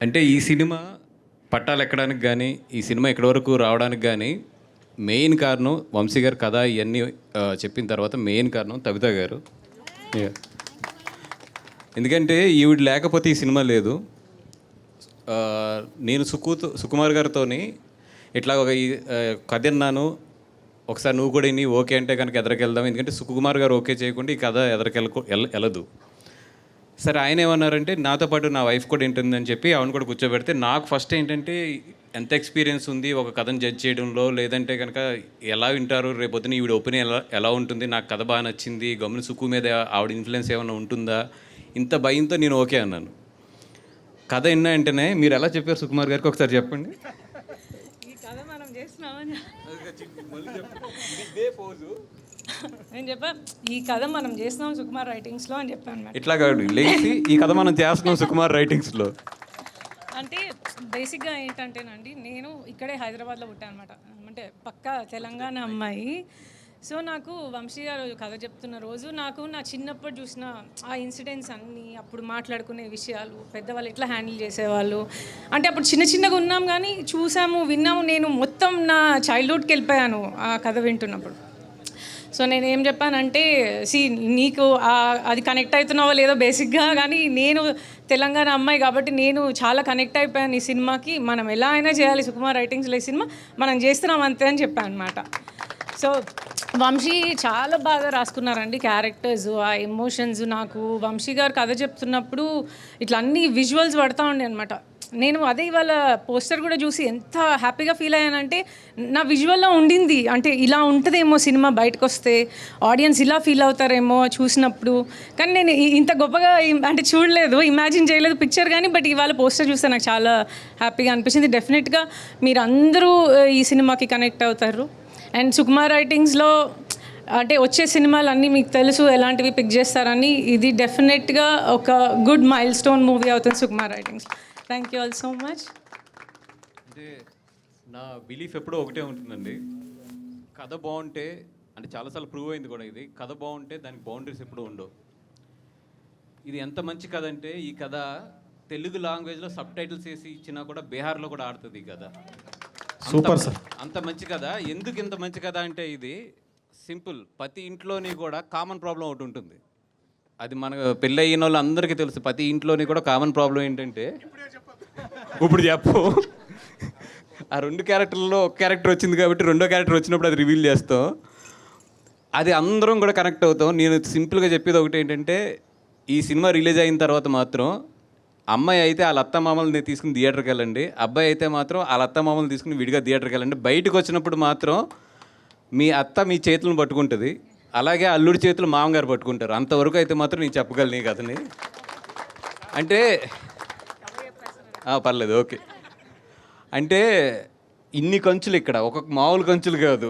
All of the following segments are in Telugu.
అంటే ఈ సినిమా పట్టాలెక్కడానికి గానీ, ఈ సినిమా ఇక్కడి వరకు రావడానికి గానీ, మెయిన్ కారణం వంశీ గారి కథ ఇయన్నీ చెప్పిన తర్వాత మెయిన్ కారణం తబిత గారు. యాహ్! ఎందుకంటే ఈవిడ లేకపోతే ఈ సినిమా లేదు. నేను సుకుమార్ గారితోని ఇట్లా ఒక కథ విన్నాను. ఒకసారి నువ్వు కూడా ఇని ఓకే అంటే కనుక ఎదరికెళ్దాం. ఎందుకంటే సుకుమార్ గారు ఓకే చేయకుండా ఈ కథ ఎళ్ళదు. సరే ఆయన ఏమన్నారంటే నాతో పాటు నా వైఫ్ కూడా ఉంటుందని చెప్పి ఆవిడ కూడా కూర్చోబెడితే నాకు ఫస్ట్ ఏంటంటే ఎంత ఎక్స్పీరియన్స్ ఉంది ఒక కథను జడ్జ్ చేయడంలో, లేదంటే కనుక ఎలా వింటారు రేపొద్దున ఈవిడ ఒపీనియన్ ఎలా ఉంటుంది, నాకు కథ బాగా నచ్చింది, గమ్మున సుక్కు మీద ఆవిడ ఇన్ఫ్లుయెన్స్ ఏమైనా ఉంటుందా, ఇంత భయంతో నేను ఓకే అన్నాను. కథ విన్నా వెంటనే మీరు ఎలా చెప్పారు సుకుమార్ గారికి ఒకసారి చెప్పండి. ఈ కథ మనం చేస్తున్నామని నేను చెప్పా, ఈ కథ మనం చేస్తున్నాం సుకుమార్ రైటింగ్స్లో అని చెప్పాను. ఇట్లా కాదు లేచి ఈ కథ మనం చేస్తున్నాం సుకుమార్ రైటింగ్స్లో. అంటే బేసిక్గా ఏంటంటేనండి, నేను ఇక్కడే హైదరాబాద్లో పుట్టాను అనమాట. అంటే పక్కా తెలంగాణ అమ్మాయి. సో నాకు వంశీ గారు కథ చెప్తున్న రోజు నాకు నా చిన్నప్పుడు చూసిన ఆ ఇన్సిడెంట్స్ అన్నీ, అప్పుడు మాట్లాడుకునే విషయాలు, పెద్దవాళ్ళు ఎట్లా హ్యాండిల్ చేసేవాళ్ళు, అంటే అప్పుడు చిన్నగా ఉన్నాం కానీ చూసాము, విన్నాము. నేను మొత్తం నా చైల్డ్హుడ్కి వెళ్ళిపోయాను ఆ కథ వింటున్నప్పుడు. సో నేను ఏం చెప్పానంటే, నీకు అది కనెక్ట్ అవుతున్నావో లేదో బేసిక్గా, కానీ నేను తెలంగాణ అమ్మాయి కాబట్టి నేను చాలా కనెక్ట్ అయిపోయాను ఈ సినిమాకి. మనం ఎలా అయినా చేయాలి సుకుమార్ రైటింగ్స్లో ఈ సినిమా, మనం చేస్తున్నాం అంతే అని చెప్పాను అనమాట. సో వంశీ చాలా బాగా రాసుకున్నారండి క్యారెక్టర్స్, ఆ ఎమోషన్స్. నాకు వంశీ గారు కథ చెప్తున్నప్పుడు ఇట్లా అన్ని విజువల్స్ పడతా ఉండే అనమాట. నేను అదే ఇవాళ పోస్టర్ కూడా చూసి ఎంత హ్యాపీగా ఫీల్ అయ్యానంటే, నా విజువల్లో ఉండింది అంటే ఇలా ఉంటుందేమో సినిమా బయటకు వస్తే, ఆడియన్స్ ఇలా ఫీల్ అవుతారేమో చూసినప్పుడు. కానీ నేను ఇంత గొప్పగా అంటే చూడలేదు, ఇమాజిన్ చేయలేదు పిక్చర్ కానీ, బట్ ఇవాళ పోస్టర్ చూస్తే నాకు చాలా హ్యాపీగా అనిపించింది. డెఫినెట్గా మీరు అందరూ ఈ సినిమాకి కనెక్ట్ అవుతారు. అండ్ సుకుమార్ రైటింగ్స్లో అంటే వచ్చే సినిమాలు అన్నీ మీకు తెలుసు ఎలాంటివి పిక్ చేస్తారని. ఇది డెఫినెట్గా ఒక గుడ్ మైల్ స్టోన్ మూవీ అవుతుంది Sukumar writings. Thank you all so much. అంటే నా బిలీఫ్ ఎప్పుడూ ఒకటే ఉంటుందండి, కథ బాగుంటే, అంటే చాలాసార్లు ప్రూవ్ అయింది కూడా ఇది, కథ బాగుంటే దానికి బౌండరీస్ ఎప్పుడూ ఉండవు. ఇది ఎంత మంచి కథ అంటే, ఈ కథ తెలుగు లాంగ్వేజ్లో సబ్ టైటిల్స్ వేసి ఇచ్చినా కూడా బీహార్లో కూడా ఆడుతుంది ఈ కథ. Super sir. అంత మంచి కథ. ఎందుకు ఇంత మంచి కథ అంటే, ఇది సింపుల్, ప్రతి ఇంట్లోని కూడా కామన్ ప్రాబ్లం ఒకటి ఉంటుంది. అది మన పెళ్ళి అయిన వాళ్ళు అందరికీ తెలుసు. ప్రతి ఇంట్లోని కూడా కామన్ ప్రాబ్లం ఏంటంటే, ఇప్పుడు చెప్పు, ఆ రెండు క్యారెక్టర్లలో ఒక క్యారెక్టర్ వచ్చింది కాబట్టి రెండో క్యారెక్టర్ వచ్చినప్పుడు అది రివీల్ చేస్తాం, అది అందరం కూడా కనెక్ట్ అవుతాం. నేను సింపుల్గా చెప్పేది ఒకటి ఏంటంటే, ఈ సినిమా రిలీజ్ అయిన తర్వాత మాత్రం అమ్మాయి అయితే వాళ్ళ అత్తమామల్ని తీసుకుని థియేటర్కి వెళ్ళండి, అబ్బాయి అయితే మాత్రం వాళ్ళ అత్తమామల్ని తీసుకుని విడిగా థియేటర్కి వెళ్ళండి. బయటకు వచ్చినప్పుడు మాత్రం మీ అత్త మీ చేతులను పట్టుకుంటుంది, అలాగే అల్లుడి చేతులు మామగారు పట్టుకుంటారు. అంతవరకు అయితే మాత్రం నేను చెప్పగలను ఈ కథని. అంటే పర్లేదు, ఓకే. అంటే ఇన్ని కంచులు ఇక్కడ, ఒక మామూలు కంచులు కాదు,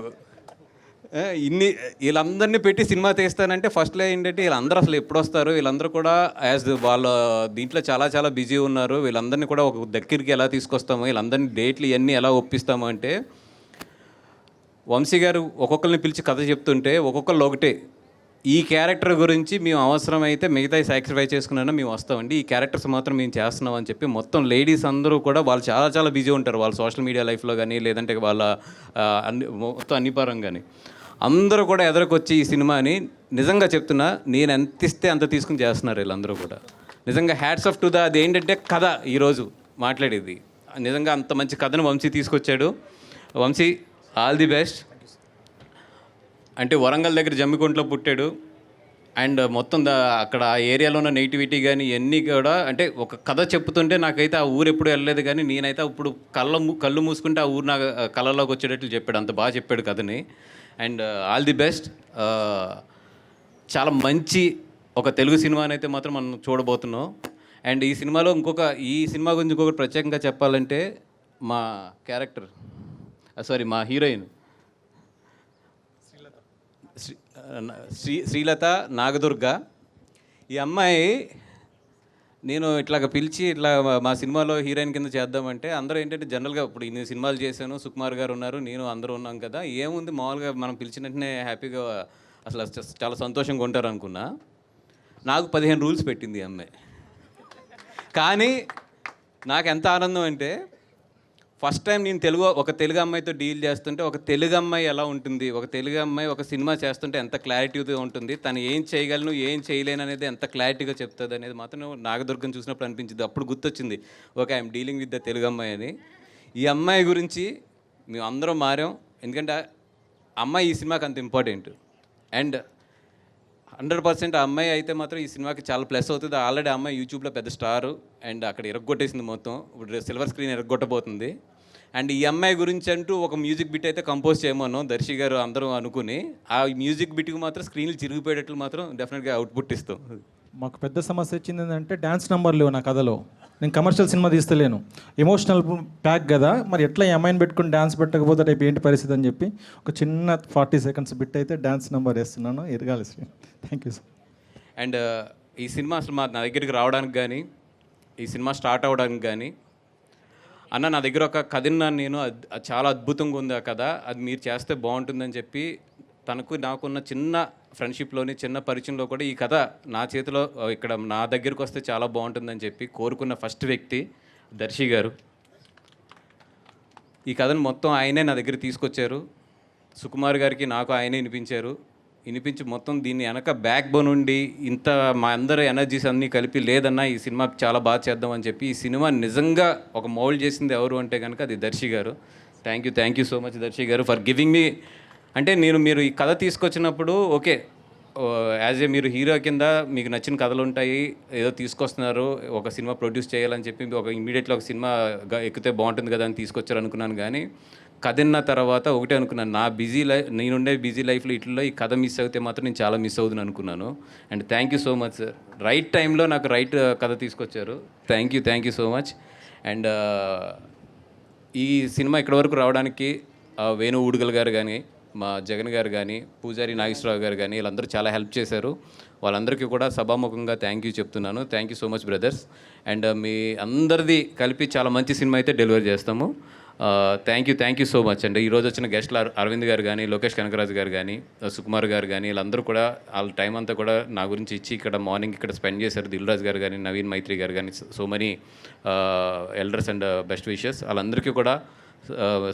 వీళ్ళందరినీ పెట్టి సినిమా తీస్తానంటే ఫస్ట్లో ఏంటంటే వీళ్ళందరూ అసలు ఎప్పుడు వస్తారు, వీళ్ళందరూ కూడా యాజ్ వాళ్ళ దీంట్లో చాలా చాలా బిజీ ఉన్నారు, వీళ్ళందరినీ కూడా ఒక దగ్గరికి ఎలా తీసుకొస్తాము, వీళ్ళందరినీ డేట్లు ఇవన్నీ ఎలా ఒప్పిస్తాము అంటే, వంశీ గారు ఒక్కొక్కరిని పిలిచి కథ చెప్తుంటే ఒక్కొక్కళ్ళు ఒకటే, ఈ క్యారెక్టర్ గురించి మేము అవసరమైతే మిగతా సాక్రిఫైస్ చేసుకున్నా మేము వస్తామండి, ఈ క్యారెక్టర్స్ మాత్రం మేము చేస్తున్నాం అని చెప్పి మొత్తం లేడీస్ అందరూ కూడా వాళ్ళు చాలా చాలా బిజీ ఉంటారు వాళ్ళ సోషల్ మీడియా లైఫ్లో కానీ, లేదంటే వాళ్ళ మొత్తం అన్ని పరంగాని అందరూ కూడా ఎదురుకొచ్చి ఈ సినిమాని నిజంగా చెప్తున్నా, నేను ఎంత ఇస్తే అంత తీసుకుని చేస్తున్నారు వీళ్ళందరూ కూడా. నిజంగా హ్యాట్స్ ఆఫ్ టు ద, అది ఏంటంటే కథ ఈరోజు మాట్లాడేది నిజంగా అంత మంచి కథను వంశీ తీసుకొచ్చాడు. Vamshi all the best. అంటే వరంగల్ దగ్గర జమ్మికుంటలో పుట్టాడు, అండ్ మొత్తం అక్కడ ఆ ఏరియాలో ఉన్న నెగిటివిటీ కానీ ఇవన్నీ కూడా, అంటే ఒక కథ చెప్తుంటే నాకైతే ఆ ఊరు ఎప్పుడు వెళ్ళలేదు, కానీ నేనైతే ఇప్పుడు కళ్ళు మూసుకుంటే ఆ ఊరు నా కళ్ళలోకి వచ్చేటట్లు చెప్పాడు, అంత బాగా చెప్పాడు కథని. And all the best. చాలా మంచి ఒక తెలుగు సినిమాని అయితే మాత్రం మనం చూడబోతున్నాం. అండ్ ఈ సినిమాలో ఈ సినిమా గురించి ఇంకొకటి ప్రత్యేకంగా చెప్పాలంటే, మా క్యారెక్టర్ మా హీరోయిన్ శ్రీలత నాగదుర్గ. ఈ అమ్మాయి నేను ఇట్లాగ పిలిచి ఇట్లా మా సినిమాలో హీరోయిన్ కింద చేద్దామంటే, అందరూ ఏంటంటే జనరల్గా ఇప్పుడు ఇన్ని సినిమాలు చేశాను, సుకుమార్ గారు ఉన్నారు, నేను అందరూ ఉన్నాం కదా, ఏముంది మామూలుగా మనం పిలిచిన వెంటనే హ్యాపీగా అసలు చాలా సంతోషంగా ఉంటారు అనుకున్నా. నాకు 15 రూల్స్ పెట్టింది ఈ అమ్మాయి. కానీ నాకు ఎంత ఆనందం అంటే ఫస్ట్ టైం నేను ఒక తెలుగు అమ్మాయితో డీల్ చేస్తుంటే ఒక తెలుగు అమ్మాయి ఎలా ఉంటుంది, ఒక తెలుగు అమ్మాయి ఒక సినిమా చేస్తుంటే ఎంత క్లారిటీతో ఉంటుంది, తను ఏం చేయగలను ఏం చేయలేను అనేది ఎంత క్లారిటీగా చెప్తుంది అనేది మాత్రం నాగదుర్గం చూసినప్పుడు అనిపించింది. అప్పుడు గుర్తొచ్చింది, okay I'm dealing with the Telugu అమ్మాయి అని. ఈ అమ్మాయి గురించి మేము అందరం మారాం, ఎందుకంటే అమ్మాయి ఈ సినిమాకి అంత ఇంపార్టెంట్. అండ్ 100% ఆ అమ్మాయి అయితే మాత్రం ఈ సినిమాకి చాలా ప్లస్ అవుతుంది. ఆల్రెడీ ఆ అమ్మాయి యూట్యూబ్లో పెద్ద స్టారు అండ్ అక్కడ ఎరగొట్టేసింది మొత్తం. ఇప్పుడు సిల్వర్ స్క్రీన్ ఎరగొట్టబోతుంది. అండ్ ఈ అమ్మాయి గురించి అంటూ ఒక మ్యూజిక్ బిట్ అయితే కంపోజ్ చేయమన్నాం దర్శి గారు అందరూ అనుకుని. ఆ మ్యూజిక్ బిట్కి మాత్రం స్క్రీన్లు చిరిగిపోయేటట్లు మాత్రం డెఫినెట్గా అవుట్పుట్ ఇస్తాం. మాకు పెద్ద సమస్య వచ్చింది ఏంటంటే డ్యాన్స్ నెంబర్ లేవు నా కథలో. నేను కమర్షియల్ సినిమా తీస్తలేను, ఎమోషనల్ ప్యాక్ కదా, మరి ఎట్లా ఈ అమ్మాయిని పెట్టుకుని డ్యాన్స్ పెట్టకపోతే రేపు ఏంటి పరిస్థితి అని చెప్పి ఒక చిన్న 40 seconds బిట్ అయితే డ్యాన్స్ నెంబర్ వేస్తున్నాను. ఎరగాలి Sri. Thank you sir. And ఈ సినిమా అసలు నా దగ్గరికి రావడానికి కానీ, ఈ సినిమా స్టార్ట్ అవ్వడానికి కానీ, అన్న నా దగ్గర ఒక కథ ఉన్నాను నేను, అది చాలా అద్భుతంగా ఉంది ఆ కథ, అది మీరు చేస్తే బాగుంటుందని చెప్పి నాకున్న చిన్న ఫ్రెండ్షిప్లోని చిన్న పరిచయంలో కూడా ఈ కథ నా చేతిలో ఇక్కడ నా దగ్గరికి వస్తే చాలా బాగుంటుందని చెప్పి కోరుకున్న ఫస్ట్ వ్యక్తి దర్శి గారు. ఈ కథను మొత్తం ఆయనే నా దగ్గర తీసుకొచ్చారు. సుకుమార్ గారికి నాకు ఆయనే వినిపించి మొత్తం దీన్ని వెనక బ్యాక్ బోన్ ఉండి ఇంత మా అందరి ఎనర్జీస్ అన్నీ కలిపి లేదన్నా ఈ సినిమా చాలా బాగా చేద్దామని చెప్పి ఈ సినిమా నిజంగా ఒక మౌల్డ్ చేసింది ఎవరు అంటే కనుక అది దర్శి గారు. Thank you so much Darshi గారు ఫర్ గివింగ్ మీ. అంటే మీరు ఈ కథ తీసుకొచ్చినప్పుడు ఓకే యాజ్ ఏ మీరు హీరో కింద మీకు నచ్చిన కథలు ఉంటాయి, ఏదో తీసుకొస్తున్నారు ఒక సినిమా ప్రొడ్యూస్ చేయాలని చెప్పి ఇమీడియట్గా ఒక సినిమా ఎక్కితే బాగుంటుంది కదా అని తీసుకొచ్చారు అనుకున్నాను. కానీ కథ విన్న తర్వాత ఒకటే అనుకున్నాను, నేనుండే బిజీ లైఫ్లో ఇట్లలో ఈ కథ మిస్ అయితే మాత్రం నేను చాలా మిస్ అవుతుంది అనుకున్నాను. And thank you so much sir, right టైంలో నాకు రైట్ కథ తీసుకొచ్చారు. Thank you so much. And ఈ సినిమా ఇక్కడి వరకు రావడానికి వేణు ఊడుగల్ గారు కానీ, మా జగన్ గారు కానీ, పూజారి నాగేశ్వరరావు గారు కానీ వీళ్ళందరూ చాలా హెల్ప్ చేశారు. వాళ్ళందరికీ కూడా సభాముఖంగా థ్యాంక్ యూ చెప్తున్నాను. Thank you so much brothers. And మీ అందరిది కలిపి చాలా మంచి సినిమా అయితే డెలివరీ చేస్తాము. థ్యాంక్ యూ సో మచ్ అండి. ఈరోజు వచ్చిన గెస్ట్లు అరవింద్ గారు కానీ, లోకేష్ కనకరాజు గారు కానీ, సుకుమార్ గారు కానీ వీళ్ళందరూ కూడా వాళ్ళ టైం అంతా కూడా నా గురించి ఇచ్చి ఇక్కడ మార్నింగ్ ఇక్కడ స్పెండ్ చేశారు. దిల్ రాజు గారు కానీ, నవీన్ మైత్రి గారు కానీ, so many elders and best wishes. వాళ్ళందరికీ కూడా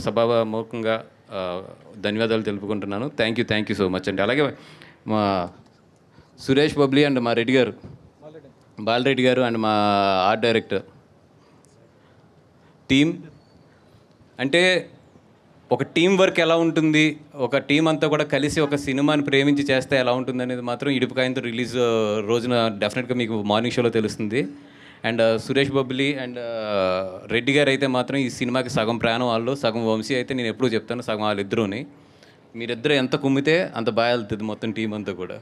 సభాముఖంగా ధన్యవాదాలు తెలుపుకుంటున్నాను. థ్యాంక్ యూ సో మచ్ అండి. అలాగే మా సురేష్ బబ్లీ అండ్ మా రెడ్డి గారు, బాలరెడ్డి గారు అండ్ మా ఆర్ట్ డైరెక్టర్ టీమ్. అంటే ఒక టీం వర్క్ ఎలా ఉంటుంది, ఒక టీం అంతా కూడా కలిసి ఒక సినిమాని ప్రేమించి చేస్తే ఎలా ఉంటుంది అనేది మాత్రం ఇడుపుకాయంతో రిలీజ్ రోజున డెఫినెట్గా మీకు మార్నింగ్ షోలో తెలుస్తుంది. అండ్ సురేష్ బబ్లీ అండ్ రెడ్డి గారు అయితే మాత్రం ఈ సినిమాకి సగం ప్రాణం వాళ్ళు, సగం వంశీ అయితే నేను ఎప్పుడూ చెప్తాను సగం వాళ్ళిద్దరూని. మీరిద్దరు ఎంత కుమ్మితే అంత బాగా వెళ్తుంది మొత్తం టీం అంతా కూడా.